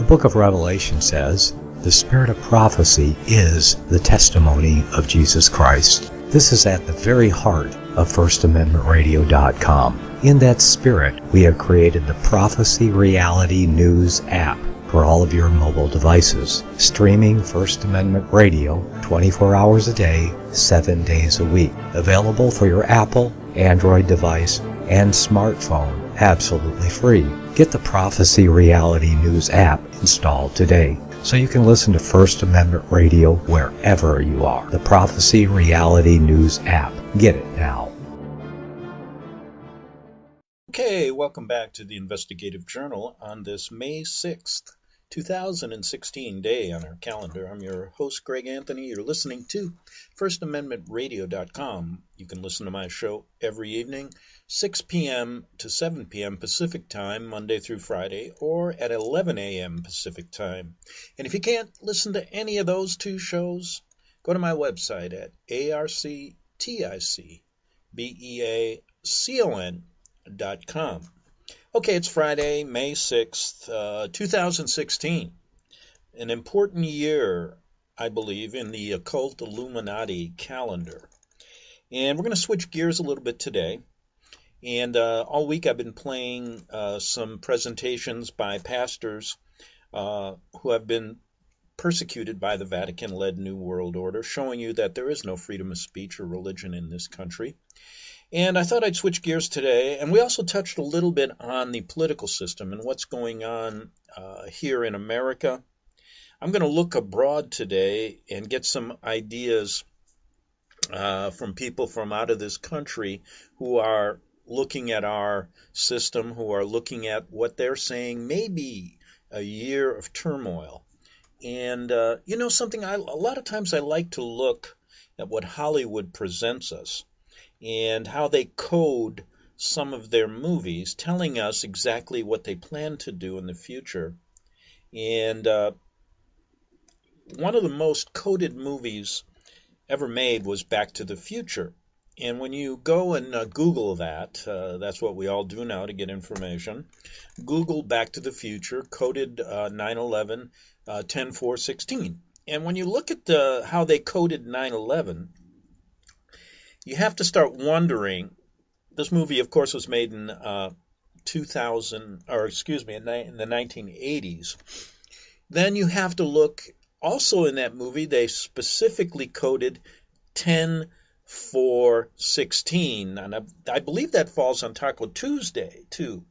book of Revelation says, "The spirit of prophecy is the testimony of Jesus Christ." This is at the very heart of FirstAmendmentRadio.com. In that spirit, we have created the Prophecy Reality News app for all of your mobile devices, streaming First Amendment Radio 24 hours a day, 7 days a week. Available for your Apple, Android device, and smartphone, absolutely free. Get the Prophecy Reality News app installed today so you can listen to First Amendment Radio wherever you are. The Prophecy Reality News app. Get it now. Okay, welcome back to the Investigative Journal on this May 6th, 2016 day on our calendar. I'm your host, Greg Anthony. You're listening to FirstAmendmentRadio.com. You can listen to my show every evening, 6 p.m. to 7 p.m. Pacific Time, Monday through Friday, or at 11 a.m. Pacific Time. And if you can't listen to any of those two shows, go to my website at arcticbeacon.com. Okay, it's Friday, May 6th, 2016. An important year, I believe, in the occult Illuminati calendar. And we're going to switch gears a little bit today. And all week I've been playing some presentations by pastors who have been persecuted by the Vatican-led New World Order, showing you that there is no freedom of speech or religion in this country. And I thought I'd switch gears today, and we also touched a little bit on the political system and what's going on here in America. I'm going to look abroad today and get some ideas from people from out of this country who are looking at our system, who are looking at what they're saying may be a year of turmoil. And, you know, something, a lot of times I like to look at what Hollywood presents us and how they code some of their movies, telling us exactly what they plan to do in the future. And one of the most coded movies ever made was Back to the Future. And when you go and Google that, that's what we all do now to get information. Google Back to the Future, coded 9/11, 10/4/16. And when you look at how they coded 9/11, you have to start wondering. This movie, of course, was made in 2000, or excuse me, in the 1980s. Then you have to look. Also in that movie, they specifically coded 10/4/16, and I believe that falls on Taco Tuesday too.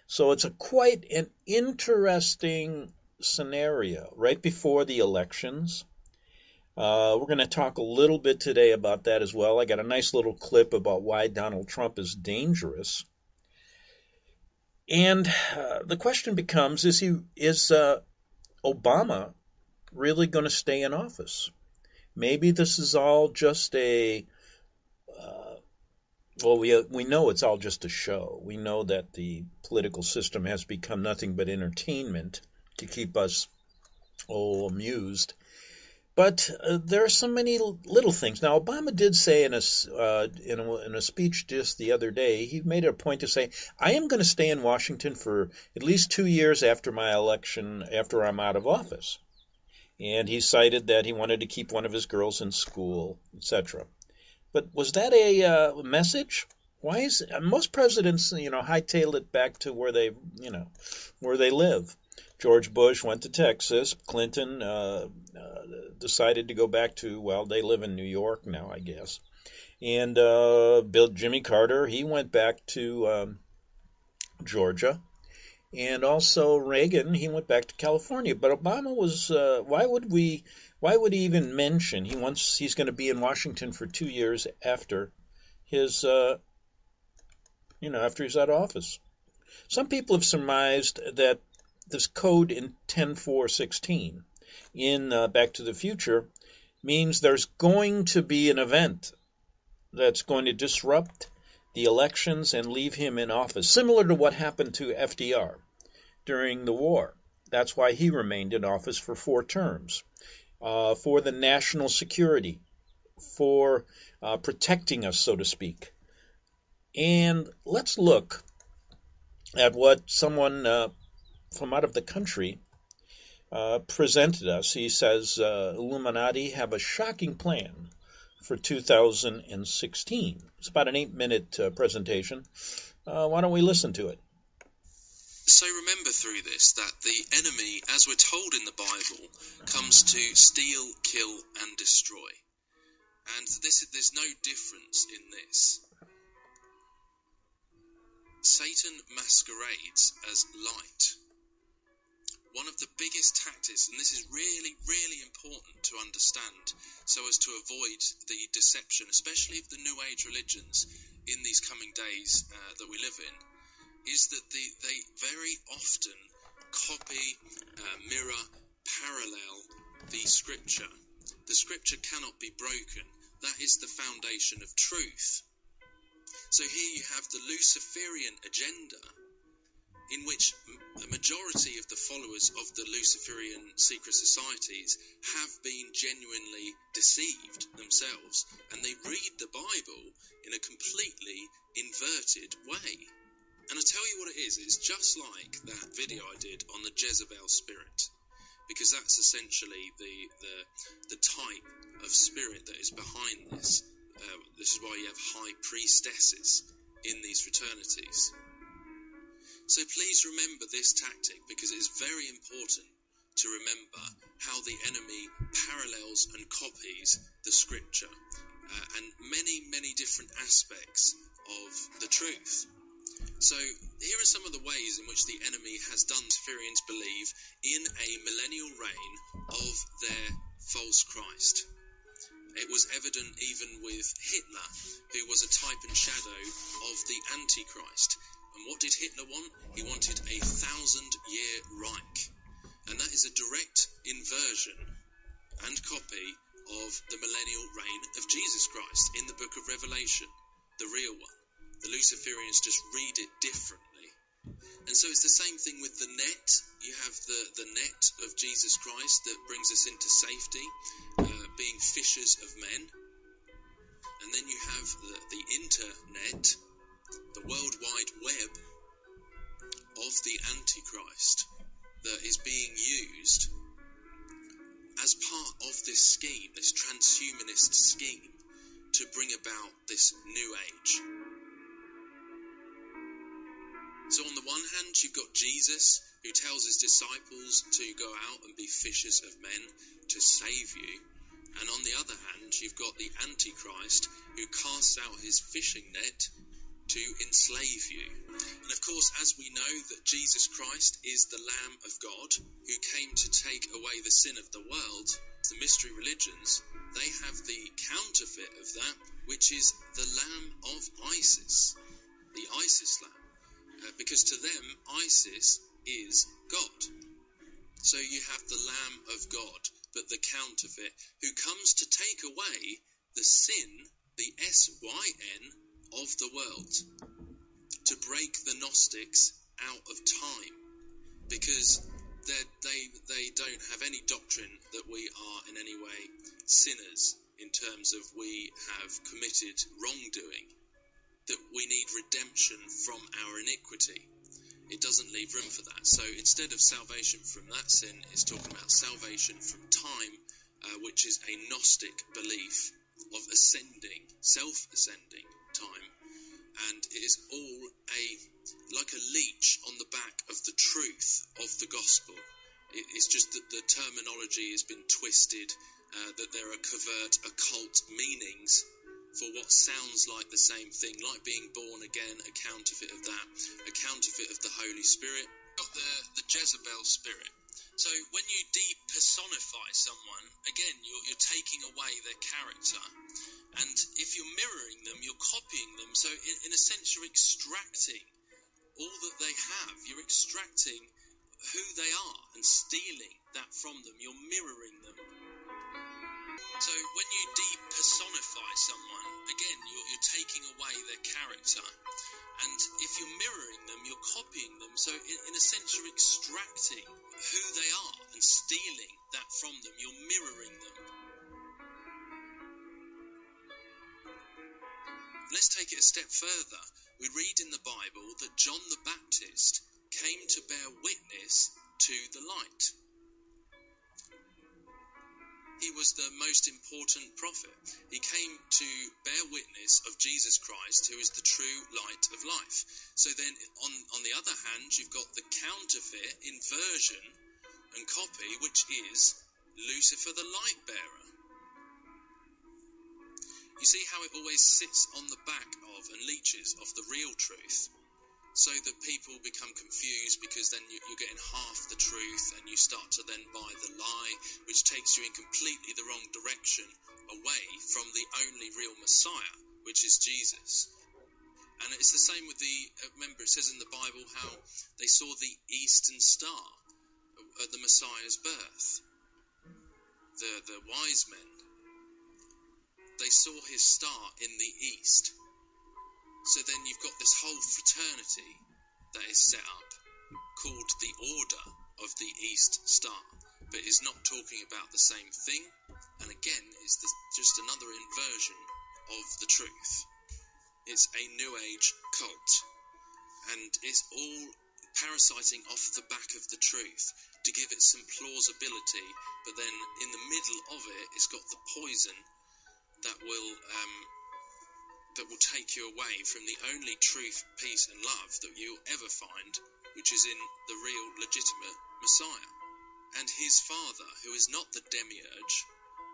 So it's quite an interesting scenario right before the elections. We're going to talk a little bit today about that as well. I got a nice little clip about why Donald Trump is dangerous. And the question becomes, is Obama really going to stay in office? Maybe this is all just we know it's all just a show. We know that the political system has become nothing but entertainment to keep us amused. But there are so many little things. Now, Obama did say in a speech just the other day, he made it a point to say, I am going to stay in Washington for at least 2 years after my election, after I'm out of office. And he cited that he wanted to keep one of his girls in school, etc. But was that a message? Why is most presidents, hightail it back to where they live? George Bush went to Texas. Clinton decided to go back to, they live in New York now, I guess. And Jimmy Carter, he went back to Georgia. And also Reagan, he went back to California. But Obama was, why would he even mention he's going to be in Washington for 2 years after his, after he's out of office? Some people have surmised that this code in 10/4/16 in Back to the Future means there's going to be an event that's going to disrupt the elections and leave him in office, similar to what happened to FDR during the war. That's why he remained in office for 4 terms, for the national security, for protecting us, so to speak. And let's look at what someone from out of the country presented us. He says Illuminati have a shocking plan for 2016. It's about an 8-minute presentation. Why don't we listen to it? So remember through this that the enemy, as we're told in the Bible, comes to steal, kill, and destroy. And there's no difference in this. Satan masquerades as light. One of the biggest tactics, and this is really, really important to understand so as to avoid the deception, especially of the New Age religions in these coming days that we live in, is that they very often copy, mirror, parallel the Scripture. The Scripture cannot be broken. That is the foundation of truth. So here you have the Luciferian agenda, in which the majority of the followers of the Luciferian secret societies have been genuinely deceived themselves, and they read the Bible in a completely inverted way. And I tell you what it is, it's just like that video I did on the Jezebel spirit, because that's essentially the type of spirit that is behind this. This is why you have high priestesses in these fraternities. So please remember this tactic, because it is very important to remember how the enemy parallels and copies the Scripture and many, many different aspects of the truth. So here are some of the ways in which the enemy has done Luciferians believe in a millennial reign of their false Christ. It was evident even with Hitler, who was a type and shadow of the Antichrist. And what did Hitler want? He wanted a 1,000-year Reich. And that is a direct inversion and copy of the millennial reign of Jesus Christ in the book of Revelation, the real one. The Luciferians just read it differently. And so it's the same thing with the net. You have the net of Jesus Christ that brings us into safety, being fishers of men. And then you have the internet, the World Wide Web of the Antichrist that is being used as part of this scheme, this transhumanist scheme, to bring about this new age. So on the one hand, you've got Jesus, who tells his disciples to go out and be fishers of men to save you. And on the other hand, you've got the Antichrist, who casts out his fishing net to enslave you. And of course, as we know that Jesus Christ is the Lamb of God, who came to take away the sin of the world, the mystery religions, they have the counterfeit of that, which is the Lamb of Isis, the Isis Lamb. Because to them, Isis is God. So you have the Lamb of God, but the counterfeit, who comes to take away the sin, the S-Y-N, of the world, to break the Gnostics out of time, because they don't have any doctrine that we are in any way sinners, in terms of we have committed wrongdoing, that we need redemption from our iniquity. It doesn't leave room for that. So instead of salvation from that sin, it's talking about salvation from time, which is a Gnostic belief of ascending, self-ascending time. And it is all like a leech on the back of the truth of the gospel. It's just that the terminology has been twisted, that there are covert occult meanings for what sounds like the same thing, like being born again, a counterfeit of that, a counterfeit of the Holy Spirit. Got the Jezebel spirit. So when you depersonify someone, again, you're taking away their character. And if you're mirroring them, you're copying them. So in a sense, you're extracting all that they have. You're extracting who they are and stealing that from them. You're mirroring them. So when you depersonify someone, again, you're taking away their character. And if you're mirroring them, you're copying them. So in a sense, you're extracting who they are and stealing that from them. You're mirroring them. Let's take it a step further. We read in the Bible that John the Baptist came to bear witness to the light. He was the most important prophet. He came to bear witness of Jesus Christ, who is the true light of life. So then, on the other hand, you've got the counterfeit, inversion, and copy, which is Lucifer the light bearer. You see how it always sits on the back of and leeches off the real truth, so that people become confused, because then you're getting half the truth, and you start to then buy the lie, which takes you in completely the wrong direction, away from the only real Messiah, which is Jesus. And it's the same with remember it says in the Bible how they saw the eastern star at the Messiah's birth. The wise men, they saw his star in the east. So then you've got this whole fraternity that is set up, called the Order of the East Star, but is not talking about the same thing, and again is just another inversion of the truth. It's a New Age cult, and it's all parasiting off the back of the truth to give it some plausibility, but then in the middle of it, it's got the poison that will take you away from the only truth, peace and love that you'll ever find, which is in the real legitimate Messiah. And his Father, who is not the demiurge,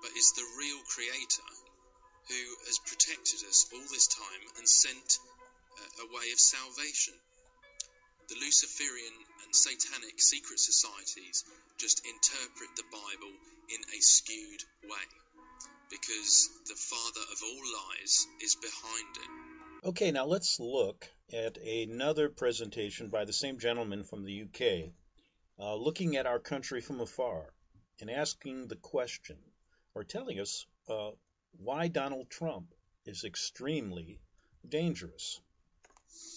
but is the real Creator, who has protected us all this time and sent a way of salvation. The Luciferian and satanic secret societies just interpret the Bible in a skewed way, because the father of all lies is behind it. Okay, now let's look at another presentation by the same gentleman from the UK, looking at our country from afar and asking the question, or telling us why Donald Trump is extremely dangerous.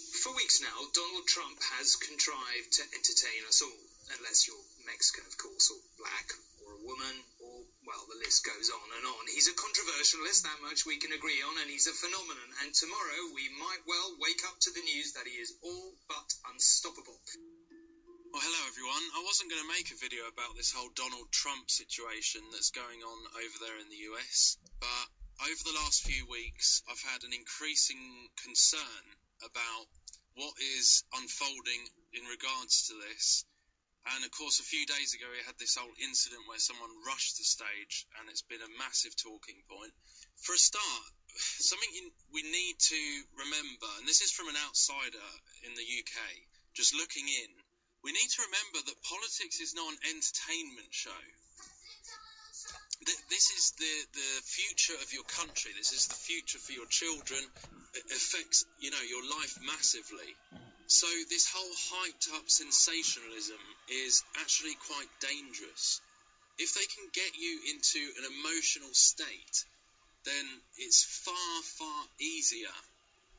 For weeks now, Donald Trump has contrived to entertain us all, unless you're Mexican, of course, or black, or a woman, or, well, the list goes on and on. He's a controversialist, that much we can agree on, and he's a phenomenon. And tomorrow we might well wake up to the news that he is all but unstoppable. Well, hello everyone. I wasn't going to make a video about this whole Donald Trump situation that's going on over there in the US, but over the last few weeks I've had an increasing concern about what is unfolding in regards to this. And of course, a few days ago we had this whole incident where someone rushed the stage, and it's been a massive talking point. For a start, something we need to remember, and this is from an outsider in the UK, just looking in, we need to remember that politics is not an entertainment show. This is the future of your country. This is the future for your children. It affects, your life massively. So this whole hyped-up sensationalism is actually quite dangerous. If they can get you into an emotional state, then it's far, far easier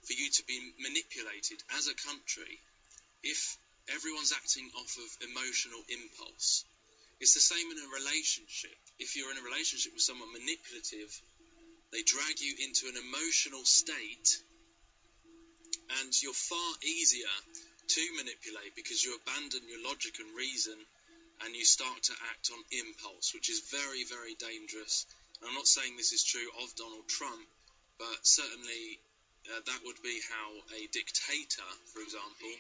for you to be manipulated as a country if everyone's acting off of emotional impulse. It's the same in a relationship. If you're in a relationship with someone manipulative, they drag you into an emotional state, and you're far easier to manipulate because you abandon your logic and reason and you start to act on impulse, which is very, very dangerous. And I'm not saying this is true of Donald Trump, but certainly that would be how a dictator, for example,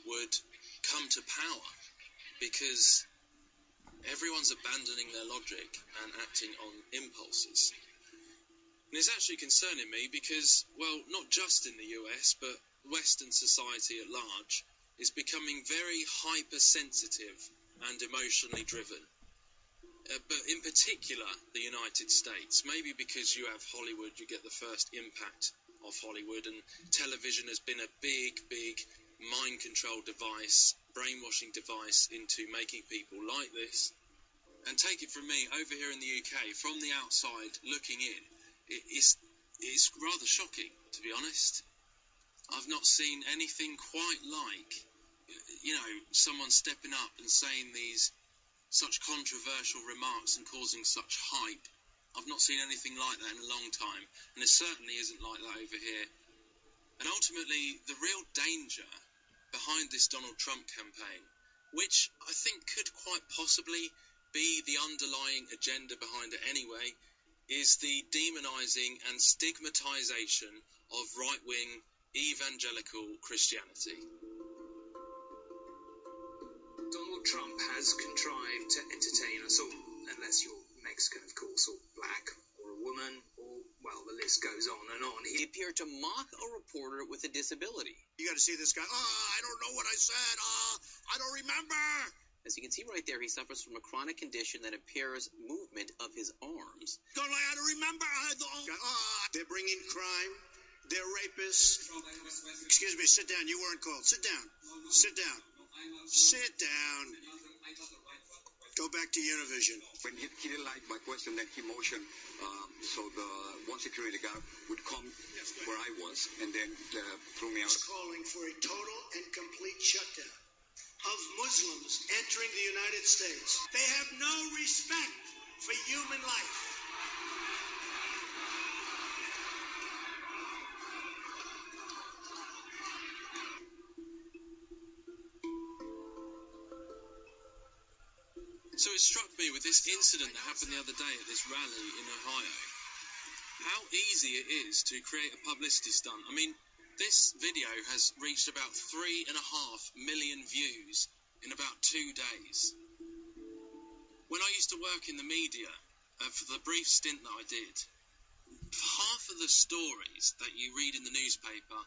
would come to power, because everyone's abandoning their logic and acting on impulses. And it's actually concerning me because, well, not just in the US, but Western society at large is becoming very hypersensitive and emotionally driven. But in particular, the United States, maybe because you have Hollywood, you get the first impact of Hollywood, and television has been a big, big mind control device, brainwashing device into making people like this. And take it from me, over here in the UK, from the outside looking in, it's rather shocking, to be honest. I've not seen anything quite like, someone stepping up and saying these such controversial remarks and causing such hype. I've not seen anything like that in a long time, and it certainly isn't like that over here. And ultimately, the real danger behind this Donald Trump campaign, which I think could quite possibly be the underlying agenda behind it anyway, is the demonizing and stigmatization of right-wing evangelical Christianity. Donald Trump has contrived to entertain us all, unless you're Mexican, of course, or black, or a woman, or, well, the list goes on and on. He appeared to mock a reporter with a disability. You got to see this guy. I don't know what I said. I don't remember. As you can see right there, he suffers from a chronic condition that impairs movement of his arms. Don't lie, I don't remember. They're bringing crime. They're rapists. Excuse me, sit down. You weren't called. Sit down. Sit down. Sit down. Go back to Univision. When he didn't like my question, then he motioned so the one security guard would come where I was and then threw me out. He's calling for a total and complete shutdown of Muslims entering the United States. They have no respect for human life. So it struck me with this incident that happened the other day at this rally in Ohio, how easy it is to create a publicity stunt. I mean, this video has reached about 3.5 million views in about 2 days. When I used to work in the media, for the brief stint that I did, half of the stories that you read in the newspaper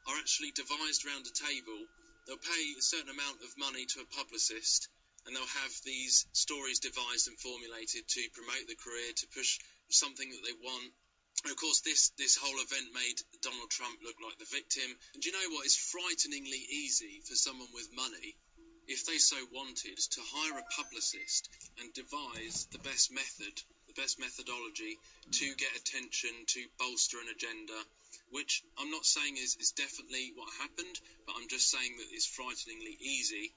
are actually devised around a table. They'll pay a certain amount of money to a publicist, and they'll have these stories devised and formulated to promote the career, to push something that they want. And of course, this whole event made Donald Trump look like the victim. And do you know what? It's frighteningly easy for someone with money, if they so wanted, to hire a publicist and devise the best method, the best methodology to get attention, to bolster an agenda, which I'm not saying is definitely what happened, but I'm just saying that it's frighteningly easy.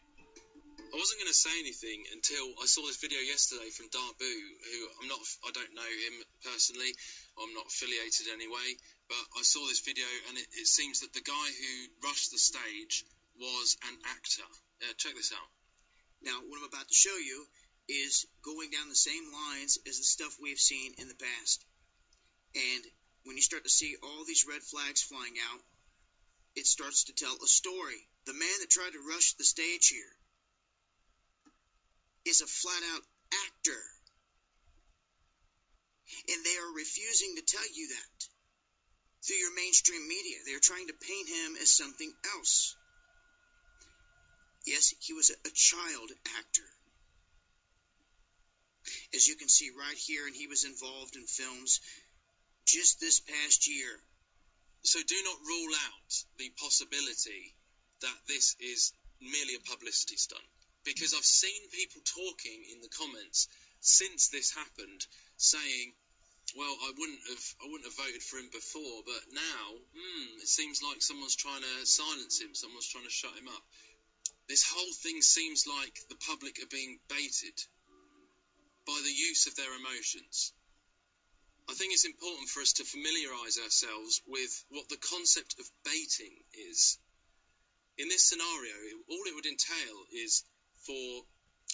I wasn't going to say anything until I saw this video yesterday from Darbu, who I don't know him personally, I'm not affiliated anyway, but I saw this video and it seems that the guy who rushed the stage was an actor. Check this out. Now, what I'm about to show you is going down the same lines as the stuff we've seen in the past. And when you start to see all these red flags flying out, it starts to tell a story. The man that tried to rush the stage here is a flat-out actor. And they are refusing to tell you that. Through your mainstream media, they are trying to paint him as something else. Yes, he was a child actor. As you can see right here, and he was involved in films just this past year. So do not rule out the possibility that this is merely a publicity stunt. Because I've seen people talking in the comments since this happened, saying, well, I wouldn't have voted for him before, but now, it seems like someone's trying to silence him, someone's trying to shut him up. This whole thing seems like the public are being baited by the use of their emotions. I think it's important for us to familiarise ourselves with what the concept of baiting is. In this scenario, all it would entail is for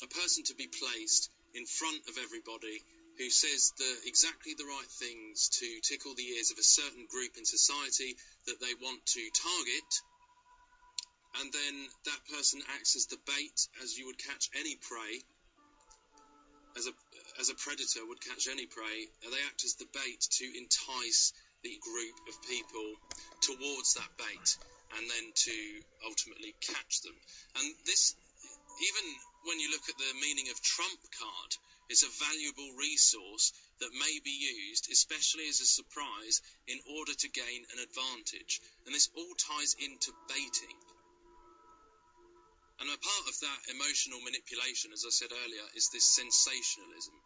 a person to be placed in front of everybody who says exactly the right things to tickle the ears of a certain group in society that they want to target, and then that person acts as the bait, as you would catch any prey, as a predator would catch any prey. They act as the bait to entice the group of people towards that bait, and then to ultimately catch them. And this, even when you look at the meaning of trump card, it's a valuable resource that may be used, especially as a surprise, in order to gain an advantage. And this all ties into baiting. And a part of that emotional manipulation, as I said earlier, is this sensationalism.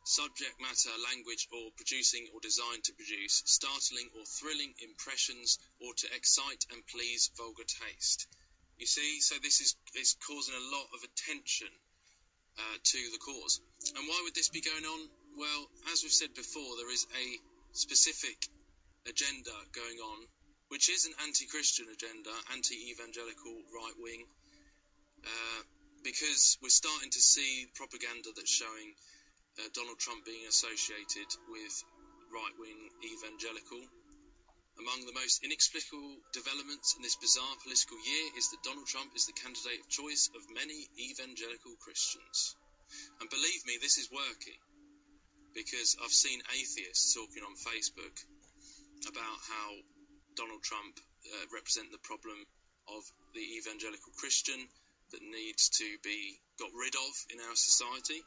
Subject matter, language, or producing or designed to produce startling or thrilling impressions, or to excite and please vulgar taste. You see, so this is causing a lot of attention to the cause. And why would this be going on? Well, as we've said before, there is a specific agenda going on, which is an anti-Christian agenda, anti-evangelical right-wing. because we're starting to see propaganda that's showing Donald Trump being associated with right-wing evangelical. Among the most inexplicable developments in this bizarre political year is that Donald Trump is the candidate of choice of many evangelical Christians. And believe me, this is working, because I've seen atheists talking on Facebook about how Donald Trump represents the problem of the evangelical Christian that needs to be got rid of in our society.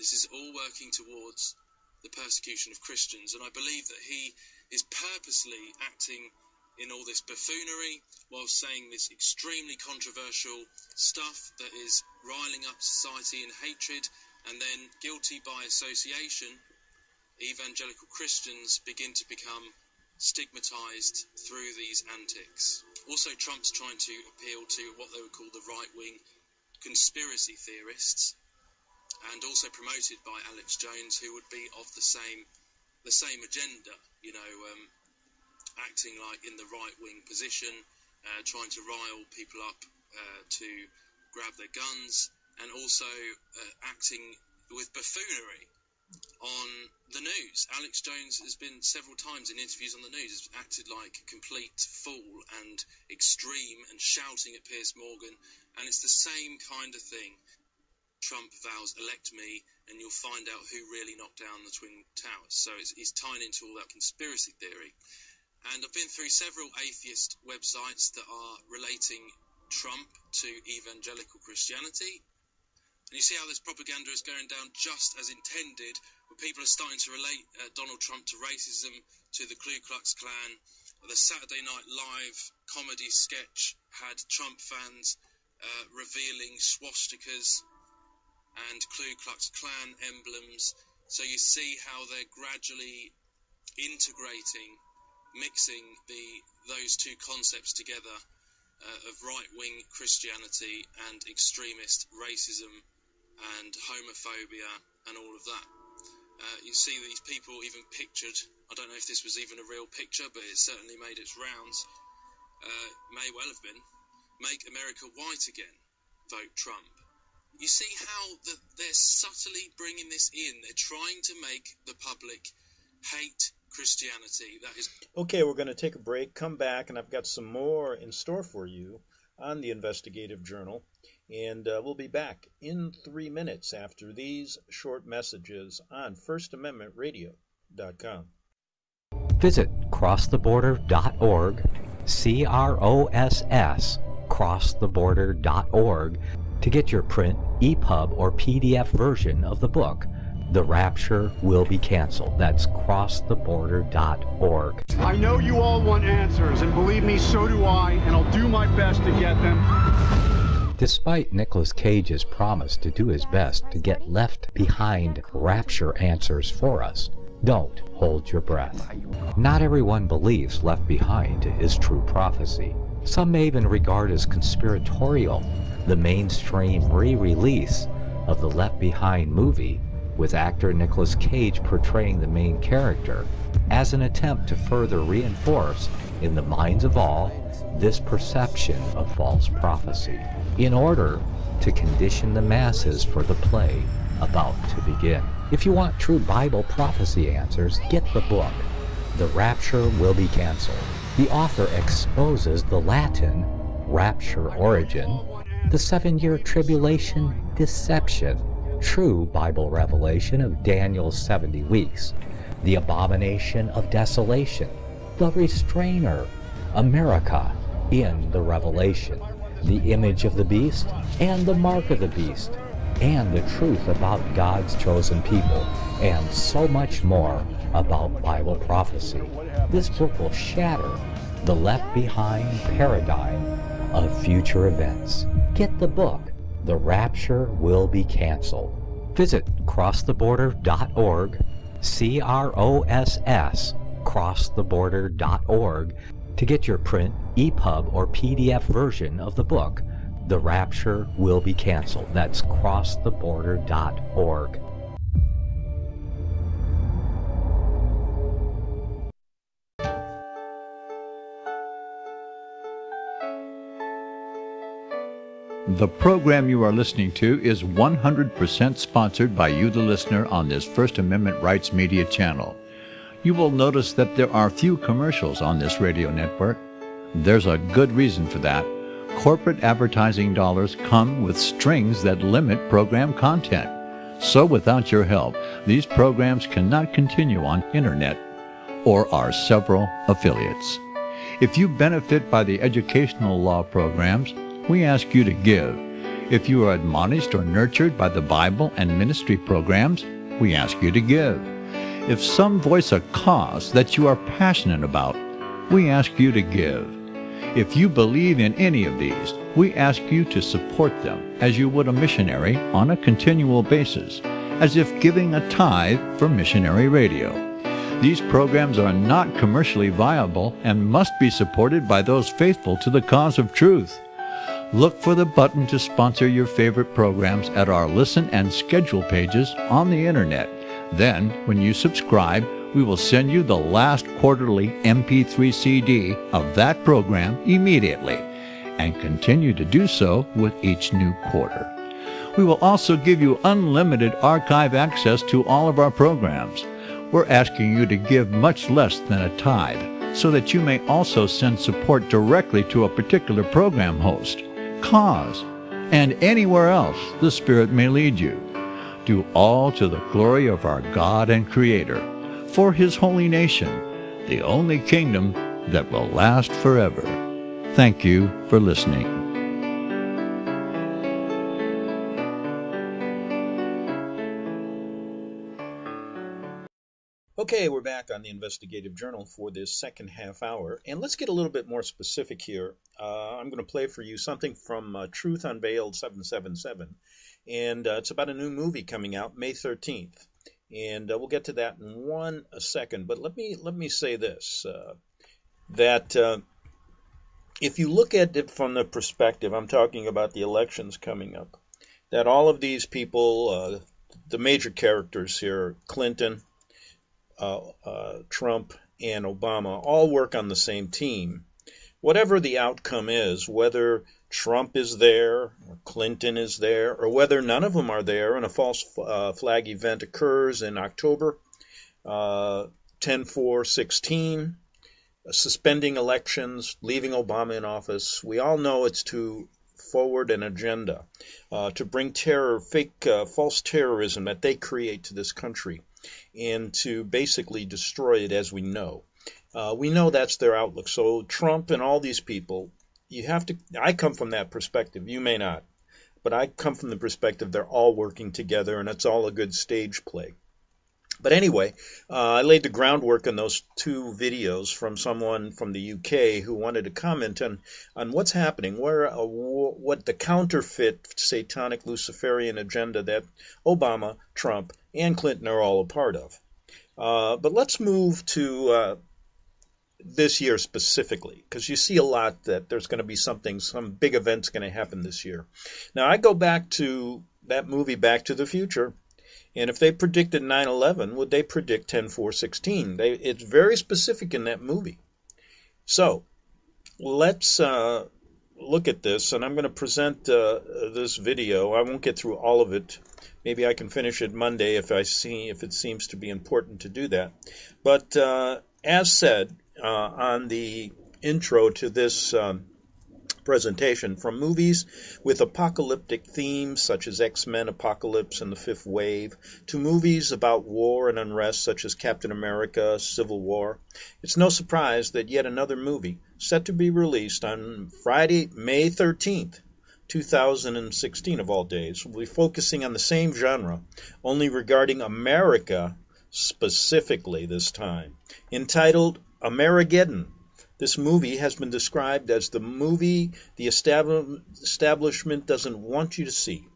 This is all working towards the persecution of Christians, and I believe that he is purposely acting in all this buffoonery while saying this extremely controversial stuff that is riling up society in hatred, and then guilty by association, evangelical Christians begin to become stigmatized through these antics. Also, Trump's trying to appeal to what they would call the right-wing conspiracy theorists, and also promoted by Alex Jones, who would be of the same agenda, acting like in the right-wing position, trying to rile people up to grab their guns, and also acting with buffoonery on the news. Alex Jones has been several times in interviews on the news, has acted like a complete fool and extreme and shouting at Piers Morgan, and it's the same kind of thing. Trump vows, elect me, and you'll find out who really knocked down the Twin Towers. So he's tying into all that conspiracy theory. And I've been through several atheist websites that are relating Trump to evangelical Christianity. And you see how this propaganda is going down just as intended, where people are starting to relate Donald Trump to racism, to the Ku Klux Klan. The Saturday Night Live comedy sketch had Trump fans revealing swastikas and Ku Klux Klan emblems. So you see how they're gradually integrating, mixing those two concepts together of right-wing Christianity and extremist racism and homophobia and all of that. You see these people even pictured, I don't know if this was even a real picture, but it certainly made its rounds, may well have been, "Make America White Again, vote Trump." You see how they're subtly bringing this in. They're trying to make the public hate Christianity. That is. Okay, we're going to take a break, come back, and I've got some more in store for you on the Investigative Journal. And we'll be back in 3 minutes after these short messages on FirstAmendmentRadio.com. Visit crosstheborder.org, CROSS, crosstheborder.org, to get your print, EPUB, or PDF version of the book, The Rapture Will Be Canceled. That's crosstheborder.org. I know you all want answers, and believe me, so do I, and I'll do my best to get them. Despite Nicolas Cage's promise to do his best to get left behind rapture answers for us, don't hold your breath. Not everyone believes Left Behind is true prophecy. Some may even regard as conspiratorial the mainstream re-release of the Left Behind movie with actor Nicolas Cage portraying the main character as an attempt to further reinforce in the minds of all this perception of false prophecy in order to condition the masses for the play about to begin. If you want true Bible prophecy answers, get the book, The Rapture Will Be Canceled. The author exposes the Latin rapture origin, the 7-year tribulation deception, true Bible revelation of Daniel's 70 weeks, the abomination of desolation, the restrainer, America in the Revelation, the image of the beast and the mark of the beast, and the truth about God's chosen people, and so much more about Bible prophecy. This book will shatter the Left Behind paradigm of future events. Get the book, The Rapture Will Be Canceled. Visit crosstheborder.org, CROSS, crosstheborder.org, to get your print, EPUB, or PDF version of the book, The Rapture Will Be Canceled. That's crosstheborder.org. The program you are listening to is 100% sponsored by you, the listener, on this First Amendment Rights Media channel. You will notice that there are few commercials on this radio network. There's a good reason for that. Corporate advertising dollars come with strings that limit program content. So without your help, these programs cannot continue on internet or our several affiliates. If you benefit by the educational law programs, we ask you to give. If you are admonished or nurtured by the Bible and ministry programs, we ask you to give. If some voice a cause that you are passionate about, we ask you to give. If you believe in any of these, we ask you to support them as you would a missionary on a continual basis, as if giving a tithe for missionary radio. These programs are not commercially viable and must be supported by those faithful to the cause of truth. Look for the button to sponsor your favorite programs at our listen and schedule pages on the internet. Then, when you subscribe, we will send you the last quarterly MP3 CD of that program immediately, and continue to do so with each new quarter. We will also give you unlimited archive access to all of our programs. We're asking you to give much less than a tithe, so that you may also send support directly to a particular program host, cause, and anywhere else the Spirit may lead you. Do all to the glory of our God and Creator, for His holy nation, the only kingdom that will last forever. Thank you for listening. Okay, we're back on the Investigative Journal for this second half hour, and let's get a little bit more specific here. I'm going to play for you something from Truth Unveiled 777, and it's about a new movie coming out May 13th, and we'll get to that in a second. But let me say this: that if you look at it from the perspective, I'm talking about the elections coming up, that all of these people, the major characters here, Clinton, Trump, and Obama, all work on the same team. Whatever the outcome is, whether Trump is there, or Clinton is there, or whether none of them are there and a false flag event occurs in October 10/4/16, suspending elections, leaving Obama in office, we all know it's to forward an agenda to bring terror, false terrorism that they create to this country, and to basically destroy it as we know. We know that's their outlook. So Trump and all these people, I come from that perspective. You may not. But I come from the perspective they're all working together, and it's all a good stage play. But anyway, I laid the groundwork in those two videos from someone from the UK who wanted to comment on what's happening, what the counterfeit satanic Luciferian agenda that Obama, Trump, and Clinton are all a part of. But let's move to this year specifically, because you see a lot that there's going to be some big event's going to happen this year. Now, I go back to that movie Back to the Future. And if they predicted 9/11, would they predict 10/4/16? It's very specific in that movie. So let's look at this, and I'm going to present this video. I won't get through all of it. Maybe I can finish it Monday if it seems to be important to do that. But as said on the intro to this presentation, from movies with apocalyptic themes such as X-Men Apocalypse and the Fifth Wave, to movies about war and unrest such as Captain America Civil War, it's no surprise that yet another movie set to be released on Friday, May 13th, 2016 of all days, will be focusing on the same genre, only regarding America specifically this time, entitled Amerigeddon. This movie has been described as the movie the establishment doesn't want you to see,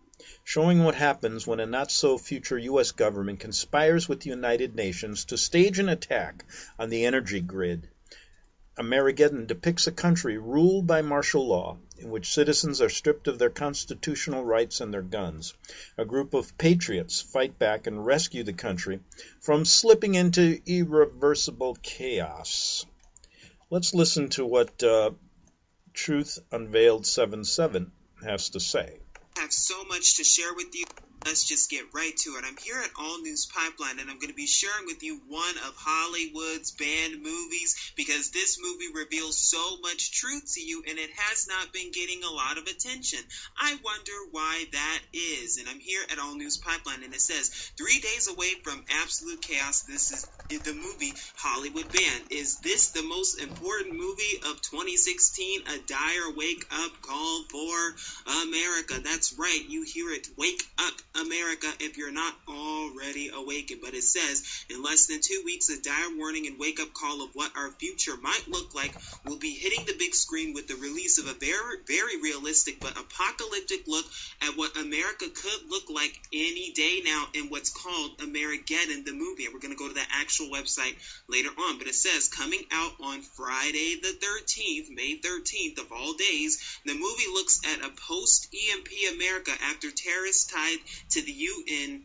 showing what happens when a not-so-future U.S. government conspires with the United Nations to stage an attack on the energy grid. Amerigeddon depicts a country ruled by martial law, in which citizens are stripped of their constitutional rights and their guns. A group of patriots fight back and rescue the country from slipping into irreversible chaos. Let's listen to what Truth Unveiled 77 has to say. I have so much to share with you. Let's just get right to it. I'm here at All News Pipeline, and I'm going to be sharing with you one of Hollywood's banned movies because this movie reveals so much truth to you, and it has not been getting a lot of attention. I wonder why that is. And I'm here at All News Pipeline, and it says, 3 days away from absolute chaos, this is the movie Hollywood banned. Is this the most important movie of 2016? A dire wake-up call for America. That's right. You hear it. Wake up, America, if you're not already awakened. But it says, in less than 2 weeks, a dire warning and wake-up call of what our future might look like will be hitting the big screen with the release of a very, very realistic but apocalyptic look at what America could look like any day now in what's called Amerigeddon, the movie. And we're going to go to the actual website later on. But it says, coming out on Friday the 13th, May 13th of all days, the movie looks at a post-EMP America after terrorists tied to the UN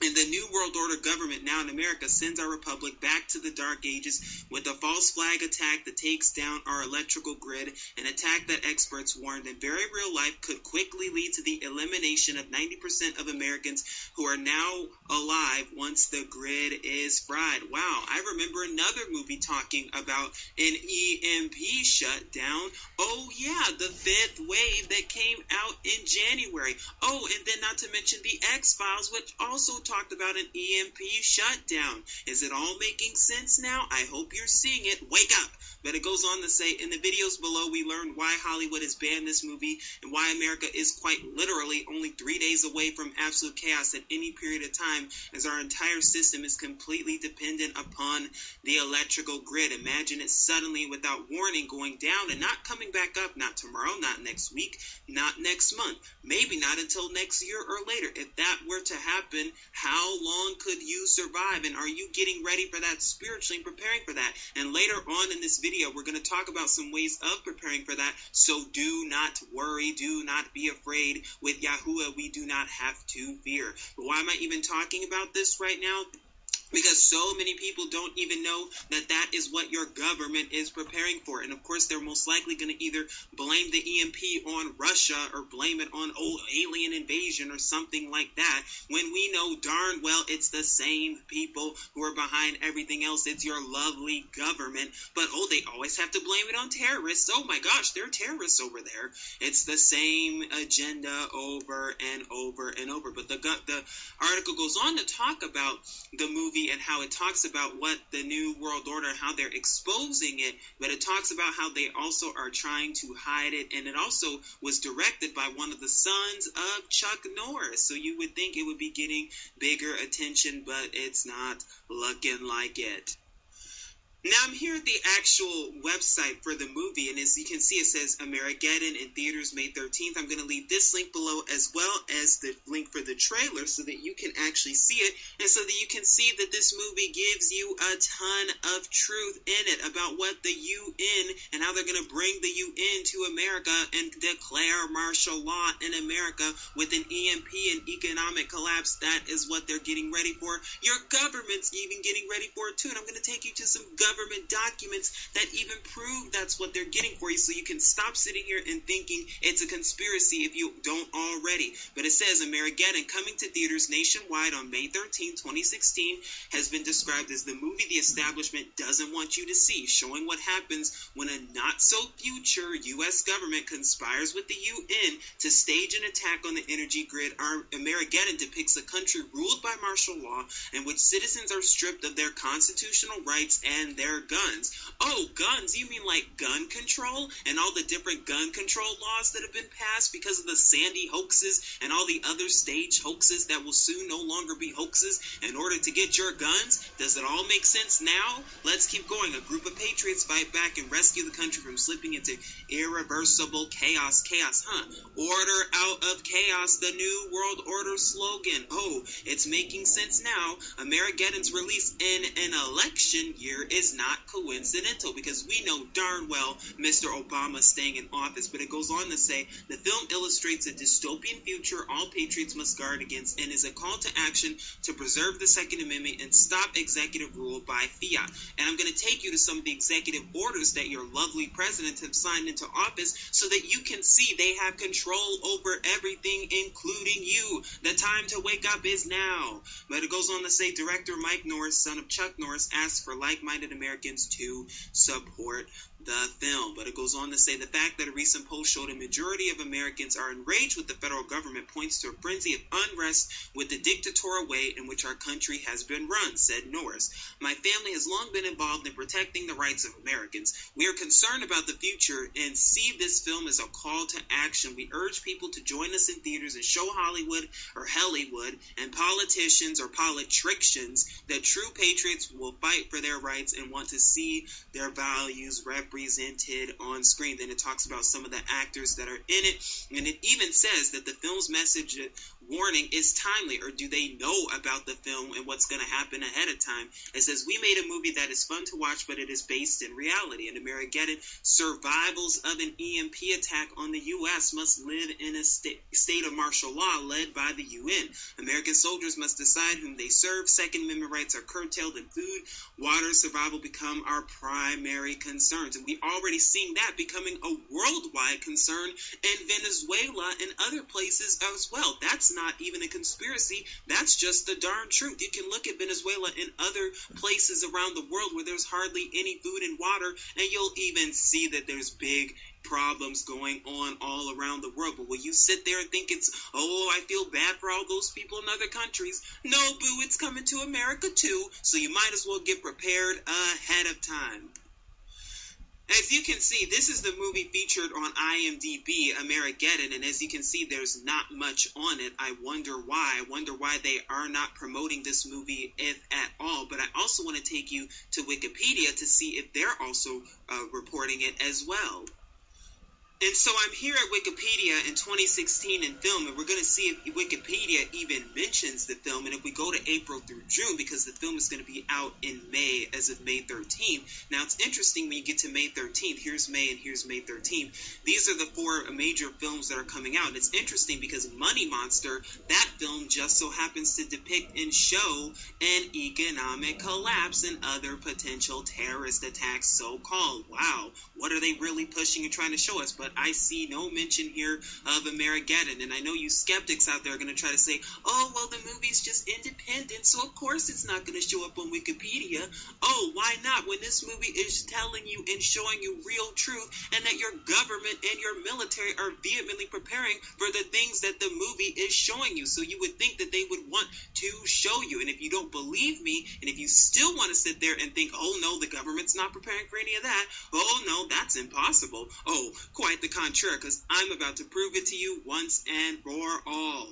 and the New World Order government now in America sends our republic back to the dark ages with a false flag attack that takes down our electrical grid, an attack that experts warned in very real life could quickly lead to the elimination of 90% of Americans who are now alive once the grid is fried. Wow, I remember another movie talking about an EMP shutdown. Oh yeah, the fifth wave that came out in January. Oh, and then not to mention the X-Files, which also talked about an EMP shutdown. Is it all making sense now? I hope you're seeing it. Wake up! But it goes on to say, in the videos below, we learned why Hollywood has banned this movie and why America is quite literally only 3 days away from absolute chaos at any period of time, as our entire system is completely dependent upon the electrical grid. Imagine it suddenly, without warning, going down and not coming back up, not tomorrow, not next week, not next month, maybe not until next year or later. If that were to happen, how long could you survive? And are you getting ready for that spiritually and preparing for that? And later on in this video, we're going to talk about some ways of preparing for that. So do not worry. Do not be afraid. With Yahuwah, we do not have to fear. But why am I even talking about this right now? Because so many people don't even know that that is what your government is preparing for. And, of course, they're most likely going to either blame the EMP on Russia or blame it on alien invasion or something like that, when we know darn well it's the same people who are behind everything else. It's your lovely government. But, oh, they always have to blame it on terrorists. Oh, my gosh, there are terrorists over there. It's the same agenda over and over and over. But the article goes on to talk about the movie and how it talks about what the New World Order, how they're exposing it, but it talks about how they also are trying to hide it, and it also was directed by one of the sons of Chuck Norris, so you would think it would be getting bigger attention, but it's not looking like it. Now I'm here at the actual website for the movie, and as you can see, it says Amerigeddon in theaters May 13th. I'm going to leave this link below as well as the link for the trailer so that you can actually see it, and so that you can see that this movie gives you a ton of truth in it about what the UN and how they're going to bring the UN to America and declare martial law in America with an EMP and economic collapse. That is what they're getting ready for. Your government's even getting ready for it too, and I'm going to take you to some government documents that even prove that's what they're getting for you, so you can stop sitting here and thinking it's a conspiracy if you don't already. But it says Amerigeddon, coming to theaters nationwide on May 13, 2016, has been described as the movie the establishment doesn't want you to see, showing what happens when a not-so-future U.S. government conspires with the UN to stage an attack on the energy grid. Amerigeddon depicts a country ruled by martial law in which citizens are stripped of their constitutional rights and their guns. Oh, guns? You mean like gun control and all the different gun control laws that have been passed because of the Sandy hoaxes and all the other stage hoaxes that will soon no longer be hoaxes in order to get your guns? Does it all make sense now? Let's keep going. A group of patriots fight back and rescue the country from slipping into irreversible chaos. Chaos, huh? Order out of chaos, the New World Order slogan. Oh, it's making sense now. Amerigeddon's release in an election year is is not coincidental, because we know darn well Mr. Obama's staying in office. But it goes on to say, the film illustrates a dystopian future all patriots must guard against and is a call to action to preserve the Second Amendment and stop executive rule by fiat. And I'm going to take you to some of the executive orders that your lovely presidents have signed into office so that you can see they have control over everything, including you. The time to wake up is now. But it goes on to say, Director Mike Norris, son of Chuck Norris, asks for like-minded Americans to support the film. But it goes on to say, the fact that a recent poll showed a majority of Americans are enraged with the federal government points to a frenzy of unrest with the dictatorial way in which our country has been run, said Norris. My family has long been involved in protecting the rights of Americans. We are concerned about the future and see this film as a call to action. We urge people to join us in theaters and show Hollywood or Hollywood and politicians or politicians that true patriots will fight for their rights and want to see their values represented on screen. Then it talks about some of the actors that are in it, and it even says that the film's message warning is timely, or do they know about the film and what's going to happen ahead of time? It says, we made a movie that is fun to watch, but it is based in reality. In Armageddon, survivals of an EMP attack on the U.S. must live in a state of martial law led by the UN. American soldiers must decide whom they serve. Second Amendment rights are curtailed, and food, water, survival become our primary concerns. And we already seen that becoming a worldwide concern in Venezuela and other places as well. That's not even a conspiracy. That's just the darn truth. You can look at Venezuela and other places around the world where there's hardly any food and water, and you'll even see that there's big problems going on all around the world. But will you sit there and think it's, oh, I feel bad for all those people in other countries? No, boo, it's coming to America too, so you might as well get prepared ahead of time. As you can see, this is the movie featured on IMDb, Armageddon, and as you can see, there's not much on it. I wonder why. I wonder why they are not promoting this movie, if at all. But I also want to take you to Wikipedia to see if they're also reporting it as well. And so I'm here at Wikipedia in 2016 in film, and we're going to see if Wikipedia even mentions the film. And if we go to April through June, because the film is going to be out in May as of May 13th. Now, it's interesting when you get to May 13th. Here's May and here's May 13th. These are the four major films that are coming out. And it's interesting because Money Monster, that film just so happens to depict and show an economic collapse and other potential terrorist attacks, so-called. Wow, what are they really pushing and trying to show us? But I see no mention here of Armageddon, and I know you skeptics out there are going to try to say, oh, well, the movie's just independent, so of course it's not going to show up on Wikipedia. Oh, why not, when this movie is telling you and showing you real truth, and that your government and your military are vehemently preparing for the things that the movie is showing you. So you would think that they would want to show you. And if you don't believe me, and if you still want to sit there and think, oh, no, the government's not preparing for any of that, oh, no, that's impossible. Oh, quite the contrary, because I'm about to prove it to you once and for all.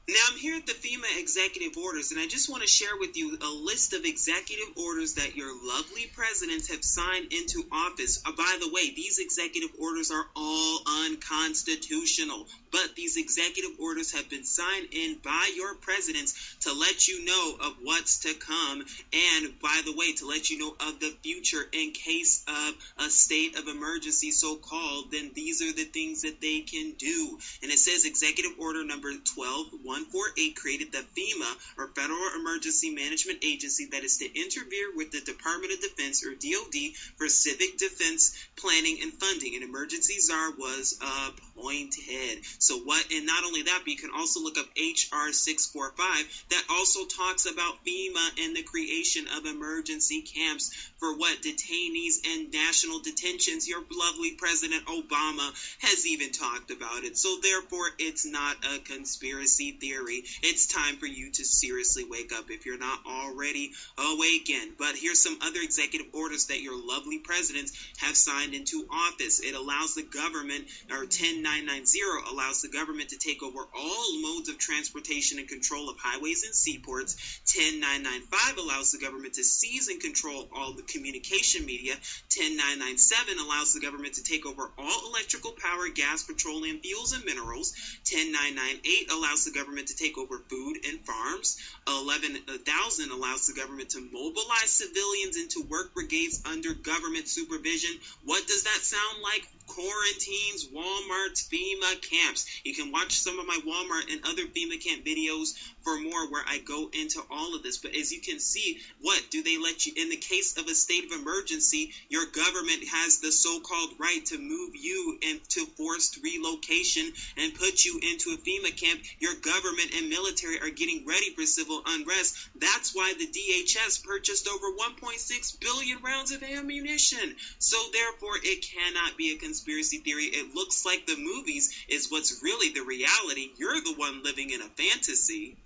Now, I'm here at the FEMA executive orders, and I just want to share with you a list of executive orders that your lovely presidents have signed into office. By the way, these executive orders are all unconstitutional, but these executive orders have been signed in by your presidents to let you know of what's to come, and by the way, to let you know of the future in case of a state of emergency, so-called. Then these are the things that they can do. And it says Executive Order number 12148 created the FEMA, or Federal Emergency Management Agency, that is to interfere with the Department of Defense, or DoD, for civic defense planning and funding. An emergency czar was appointed. So what, and not only that, but you can also look up HR 645 that also talks about FEMA and the creation of emergency camps for what, detainees and national detentions. Your lovely President Obama has even talked about it. So therefore, it's not a conspiracy theory. It's time for you to seriously wake up if you're not already awakened. But here's some other executive orders that your lovely presidents have signed into office. It allows the government, or 10990 allows the government to take over all modes of transportation and control of highways and seaports. 10995 allows the government to seize and control all the communication media. 10997 allows the government to take over all electrical power, gas, petroleum, fuels, and minerals. 10998 allows the government to take take over food and farms. 11,000 allows the government to mobilize civilians into work brigades under government supervision. What does that sound like? Quarantines, Walmart's, FEMA camps. You can watch some of my Walmart and other FEMA camp videos for more where I go into all of this. But as you can see, what do they let you, in the case of a state of emergency, your government has the so-called right to move you into forced relocation and put you into a FEMA camp. Your government and military are getting ready for civil unrest. That's why the DHS purchased over 1.6 billion rounds of ammunition. So therefore, it cannot be a conspiracy theory. It looks like the movies is what's really the reality. You're the one living in a fantasy.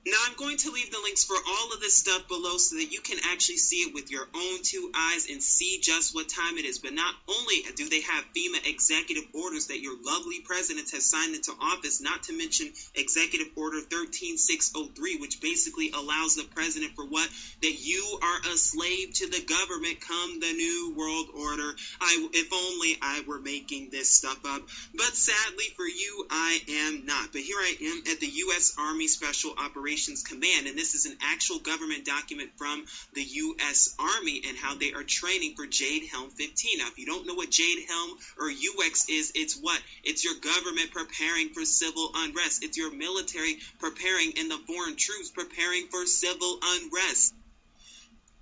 Now, I'm going to leave the links for all of this stuff below so that you can actually see it with your own two eyes and see just what time it is. But not only do they have FEMA executive orders that your lovely president has signed into office, not to mention Executive Order 13603, which basically allows the president for what? That you are a slave to the government come the new world order. If only I were making this stuff up. But sadly for you, I am not. But here I am at the U.S. Army Special Operations Command, and this is an actual government document from the U.S. Army and how they are training for Jade Helm 15. Now, if you don't know what Jade Helm or UX is, it's what? It's your government preparing for civil unrest. It's your military preparing and the foreign troops preparing for civil unrest.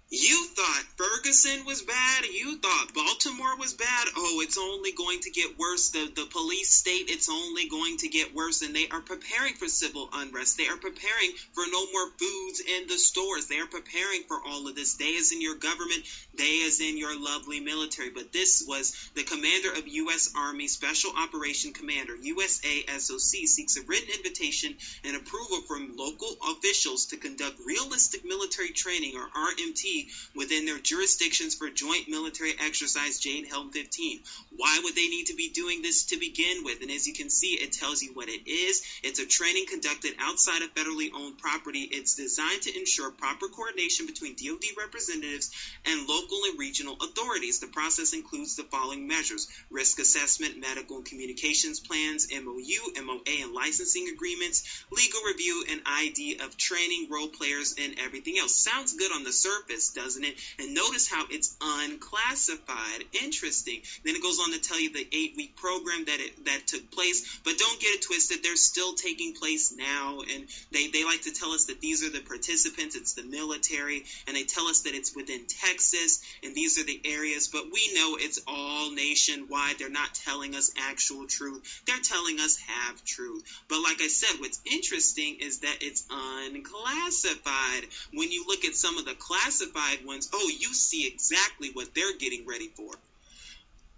You thought Ferguson was bad. You thought Baltimore was bad. Oh, it's only going to get worse. The police state, it's only going to get worse. And they are preparing for civil unrest. They are preparing for no more foods in the stores. They are preparing for all of this. They as in your government. They as in your lovely military. But this was the commander of U.S. Army Special Operation Commander, USASOC, seeks a written invitation and approval from local officials to conduct realistic military training, or RMT, within their jurisdictions for Joint Military Exercise Jade Helm 15. Why would they need to be doing this to begin with? And as you can see, it tells you what it is. It's a training conducted outside of federally owned property. It's designed to ensure proper coordination between DoD representatives and local and regional authorities. The process includes the following measures: risk assessment, medical and communications plans, MOU, MOA, and licensing agreements, legal review, and ID of training, role players, and everything else. Sounds good on the surface, doesn't it? And notice how it's unclassified. Interesting. Then it goes on to tell you the 8-week program that took place, but don't get it twisted. They're still taking place now, and they like to tell us that these are the participants. It's the military, and they tell us that it's within Texas, and these are the areas, but we know it's all nationwide. They're not telling us actual truth. They're telling us half truth. But like I said, what's interesting is that it's unclassified. When you look at some of the classified ones, oh, you see exactly what they're getting ready for.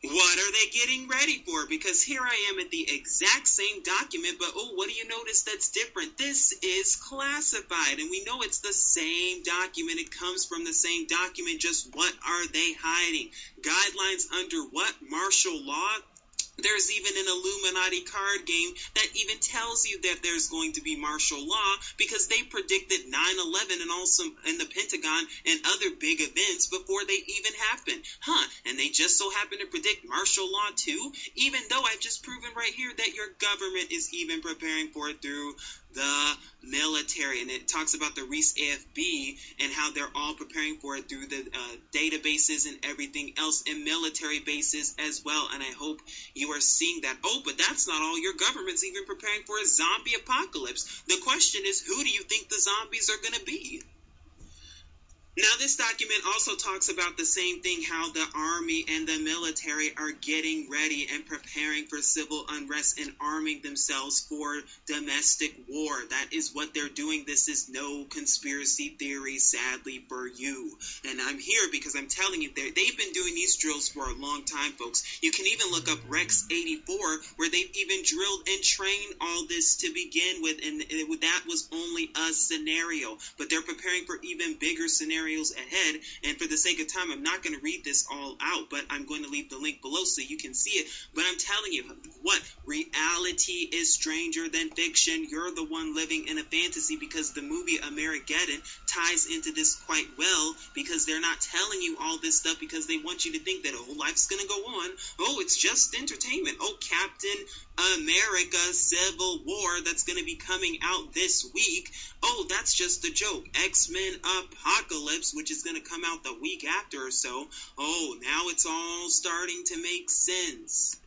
What are they getting ready for? Because here I am at the exact same document, but oh, what do you notice that's different? This is classified, and we know it's the same document. It comes from the same document, just what are they hiding? Guidelines under what? Martial law? There's even an Illuminati card game that even tells you that there's going to be martial law, because they predicted 9/11 and also in the Pentagon and other big events before they even happened. And they just so happen to predict martial law too, even though I've just proven right here that your government is even preparing for it through the military. And it talks about the Reese AFB and how they're all preparing for it through the databases and everything else, and military bases as well. And I hope you are seeing that. Oh, but that's not all. Your government's even preparing for a zombie apocalypse. The question is, who do you think the zombies are going to be? Now, this document also talks about the same thing, how the Army and the military are getting ready and preparing for civil unrest and arming themselves for domestic war. That is what they're doing. This is no conspiracy theory, sadly, for you. And I'm here because I'm telling you, they've been doing these drills for a long time, folks. You can even look up Rex 84, where they've even drilled and trained all this to begin with, and that was only a scenario. But they're preparing for even bigger scenarios scenarios ahead. And for the sake of time, I'm not going to read this all out, but I'm going to leave the link below so you can see it. But I'm telling you, what? Reality is stranger than fiction. You're the one living in a fantasy, because the movie Amerigeddon ties into this quite well, because they're not telling you all this stuff because they want you to think that, oh, life's going to go on. Oh, it's just entertainment. Oh, Captain America Civil War that's going to be coming out this week. Oh, that's just a joke. X-Men Apocalypse, which is going to come out the week after or so. Oh, now it's all starting to make sense.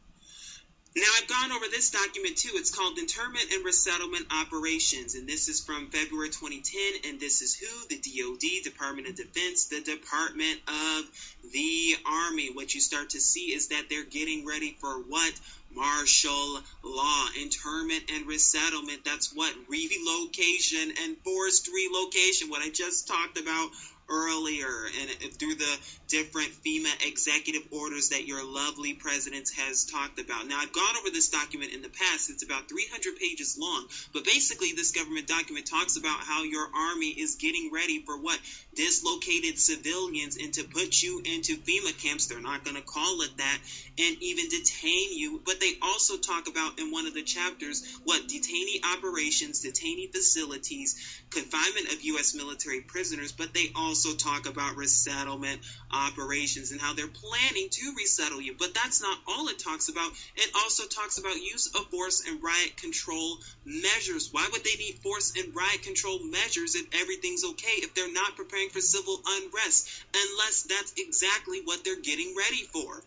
Now, I've gone over this document too. It's called Internment and Resettlement Operations, and this is from February 2010, and this is who? The DoD, Department of Defense, the Department of the Army. What you start to see is that they're getting ready for what? Martial law. Internment and resettlement. That's what? Relocation and forced relocation, what I just talked about earlier, and through the different FEMA executive orders that your lovely president has talked about. Now, I've gone over this document in the past. It's about 300 pages long, but basically this government document talks about how your army is getting ready for what? Dislocated civilians, and to put you into FEMA camps. They're not going to call it that, and even detain you, but they also talk about in one of the chapters what? Detainee operations, detainee facilities, confinement of U.S. military prisoners, but they also talk about resettlement operations and how they're planning to resettle you. But that's not all it talks about. It also talks about use of force and riot control measures. Why would they need force and riot control measures if everything's okay, if they're not preparing for civil unrest, unless that's exactly what they're getting ready for?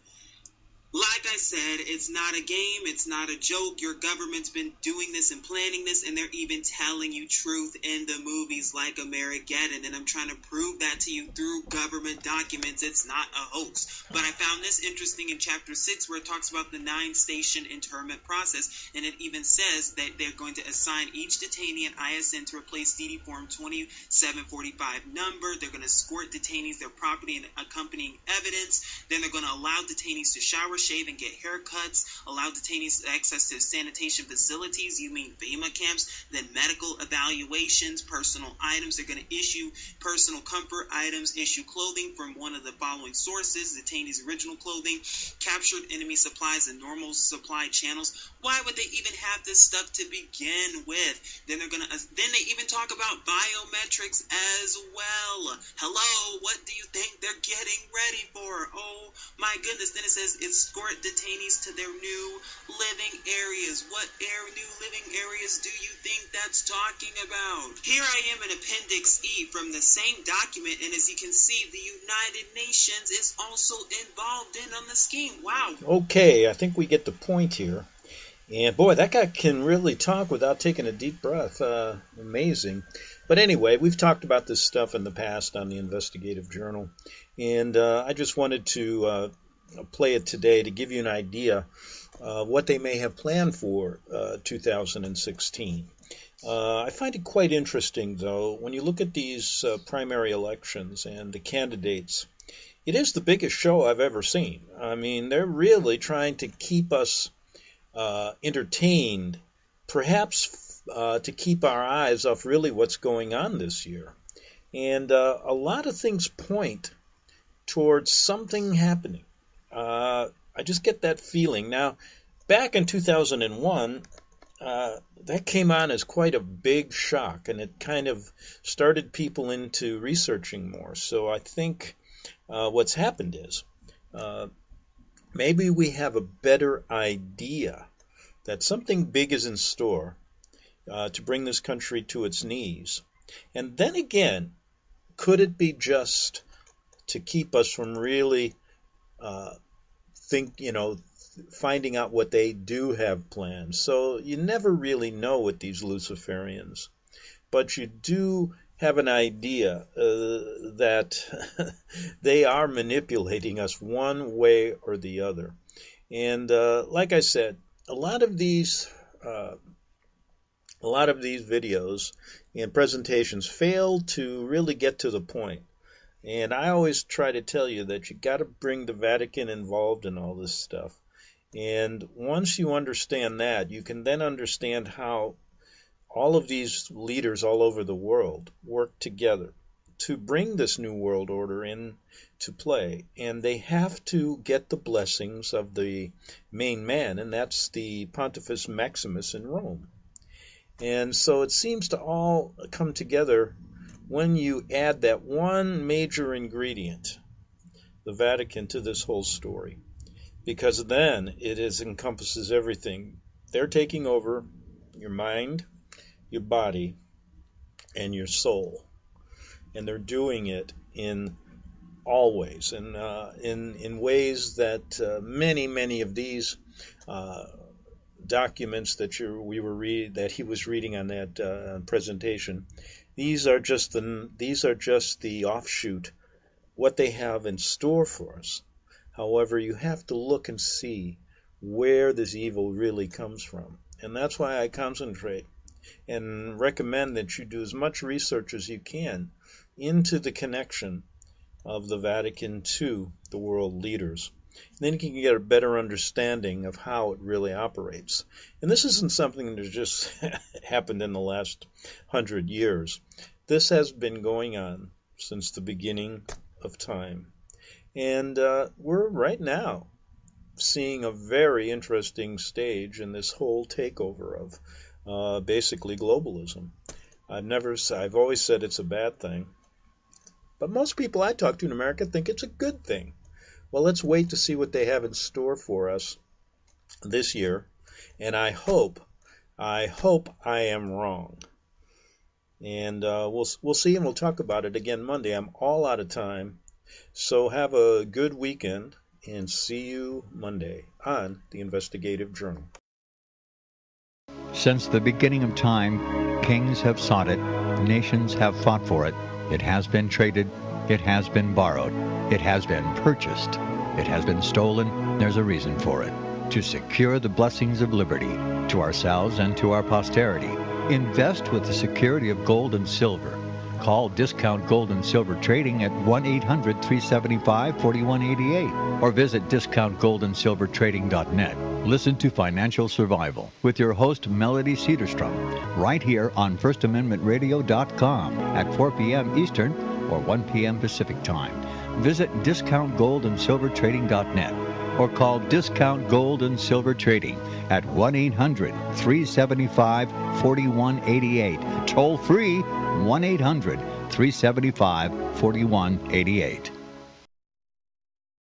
Like I said, it's not a game, it's not a joke. Your government's been doing this and planning this, and they're even telling you truth in the movies like Amerigeddon, and I'm trying to prove that to you through government documents. It's not a hoax. But I found this interesting in Chapter 6, where it talks about the 9-station internment process, and it even says that they're going to assign each detainee an ISN to replace DD Form 2745 number. They're going to escort detainees, their property, and accompanying evidence. Then they're going to allow detainees to shower, shave, and get haircuts, allow detainees access to sanitation facilities, you mean FEMA camps, then medical evaluations, personal items. They're going to issue personal comfort items, issue clothing from one of the following sources: detainees' original clothing, captured enemy supplies, and normal supply channels. Why would they even have this stuff to begin with? Then they even talk about biometrics as well. Hello, what do you think they're getting ready for? Oh my goodness. Then it says escort detainees to their new living areas. What new living areas do you think that's talking about? Here I am in Appendix E from the same document, and as you can see, the United Nations is also involved in on the scheme. Wow. Okay, I think we get the point here. And boy, that guy can really talk without taking a deep breath. Amazing. But anyway, we've talked about this stuff in the past on the Investigative Journal, and I just wanted to play it today to give you an idea of what they may have planned for 2016. I find it quite interesting, though, when you look at these primary elections and the candidates. It is the biggest show I've ever seen. I mean, they're really trying to keep us entertained, perhaps to keep our eyes off really what's going on this year. And a lot of things point towards something happening. I just get that feeling. Now, back in 2001, that came on as quite a big shock, and it kind of started people into researching more. So I think what's happened is maybe we have a better idea that something big is in store to bring this country to its knees. And then again, could it be just to keep us from really finding out what they do have planned? So you never really know with these Luciferians, but you do have an idea that they are manipulating us one way or the other. And like I said, a lot of these videos and presentations fail to really get to the point. And I always try to tell you that you got to bring the Vatican involved in all this stuff. And once you understand that, you can then understand how all of these leaders all over the world work together to bring this new world order into play. And they have to get the blessings of the main man, and that's the Pontifex Maximus in Rome. And so it seems to all come together when you add that one major ingredient, the Vatican, to this whole story. Because then it encompasses everything. They're taking over your mind, your body, and your soul. And they're doing it in all ways, and in ways that many of these documents that he was reading on that presentation, these are just the offshoot, what they have in store for us. However, you have to look and see where this evil really comes from. And that's why I concentrate and recommend that you do as much research as you can into the connection of the Vatican to the world leaders. And then you can get a better understanding of how it really operates. And this isn't something that just happened in the last 100 years. This has been going on since the beginning of time. And we're right now seeing a very interesting stage in this whole takeover of basically globalism. I've always said it's a bad thing. But most people I talk to in America think it's a good thing. Well, let's wait to see what they have in store for us this year. And I hope I am wrong. And we'll see, and we'll talk about it again Monday. I'm all out of time. So have a good weekend, and see you Monday on the Investigative Journal. Since the beginning of time, kings have sought it, nations have fought for it. It has been traded, it has been borrowed, it has been purchased, it has been stolen. There's a reason for it. To secure the blessings of liberty to ourselves and to our posterity, invest with the security of gold and silver. Call Discount Gold and Silver Trading at 1-800-375-4188 or visit discountgoldandsilvertrading.net. Listen to Financial Survival with your host, Melody Cedarstrom, right here on FirstAmendmentRadio.com at 4 p.m. Eastern or 1 p.m. Pacific Time. Visit discountgoldandsilvertrading.net or call Discount Gold and Silver Trading at 1-800-375-4188. Toll free, 1-800-375-4188.